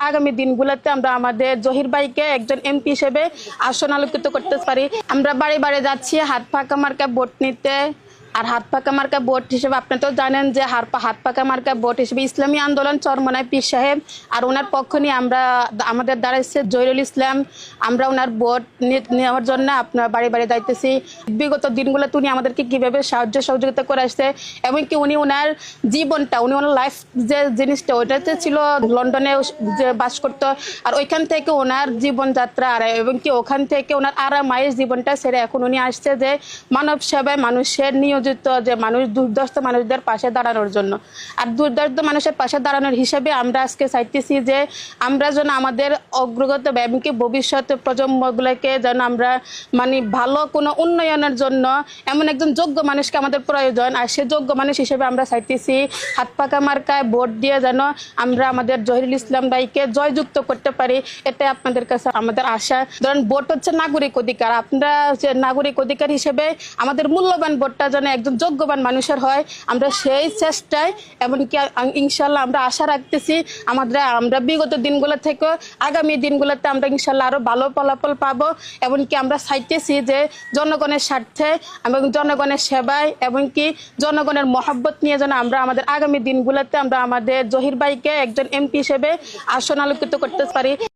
আগামী দিনগুলোতে আমরা আমাদের জহির ভাইকে একজন এমপি হিসেবে আসন আলোকিত করতে পারি। আমরা বাড়ি বাড়ি যাচ্ছি হাত পাকা মার্কা ভোট নিতে। আর হাত পাকা মার্কা ভোট হিসেবে আপনি তো জানেন যে হাত পাকা মার্কা ভোট হিসেবে ইসলামী আন্দোলন চরমনাই পীর সাহেব আর ওনার পক্ষ নিয়ে আমরা আমাদের দাঁড়াইছে জহিরুল ইসলাম। আমরা ওনার ভোট নেওয়ার জন্য আপনার বাড়ি বাড়ি যাইতেছি। বিগত দিনগুলোতে উনি আমাদেরকে কিভাবে সাহায্য সহযোগিতা করে আসছে এবং কি উনি ওনার জীবনটা ওনার লাইফ যে জিনিসটা ওইটাতে ছিল লন্ডনে যে বাস করতো আর ওইখান থেকে ওনার জীবনযাত্রা আর এবং কি ওখান থেকে ওনার আরামায়ের জীবনটা সেরে এখন উনি আসছে যে মানব সেবায় মানুষের নিয়োজিত যে মানুষ দুর্দশা মানুষদের পাশে দাঁড়ানোর জন্য। আর দুর্দশা মানুষের পাশে দাঁড়ানোর হিসেবে আমরা আজকে চাইতেছি যে আমরা যেন আমাদের অগ্রগত এবং কি ভবিষ্যৎ প্রজন্মগুলোকে যেন আমরা মানে ভালো কোনো উন্নয়নের জন্য এমন একজন যোগ্য মানুষকে আমাদের প্রয়োজন। আর সে যোগ্য মানুষ হিসেবে আমরা চাইতেছি হাত পাকা মার্কায় ভোট দিয়ে যেন আমরা আমাদের জহিরুল ইসলাম ভাইকে জয়যুক্ত করতে পারি। এটাই আপনাদের কাছে আমাদের আশা। ধরেন ভোট হচ্ছে নাগরিক অধিকার। আপনারা যে নাগরিক অধিকার হিসেবে আমাদের মূল্যবান ভোটটা যেন একজন যোগ্যবান মানুষের হয় আমরা সেই চেষ্টায় এমনকি ইনশাল্লাহ আমরা আশা রাখতেছি আমরা বিগত দিনগুলো থেকে আগামী দিনগুলোতে আমরা ইনশাল্লাহ আরো ভালো ফলাফল পাবো। এমনকি আমরা চাইতেছি যে জনগণের স্বার্থে এবং জনগণের সেবায় এবং কি জনগণের মহব্বত নিয়ে যেন আমরা আমাদের আগামী দিনগুলোতে আমরা আমাদের জহির ভাইকে একজন এমপি হিসেবে আসন আলোকিত করতে পারি।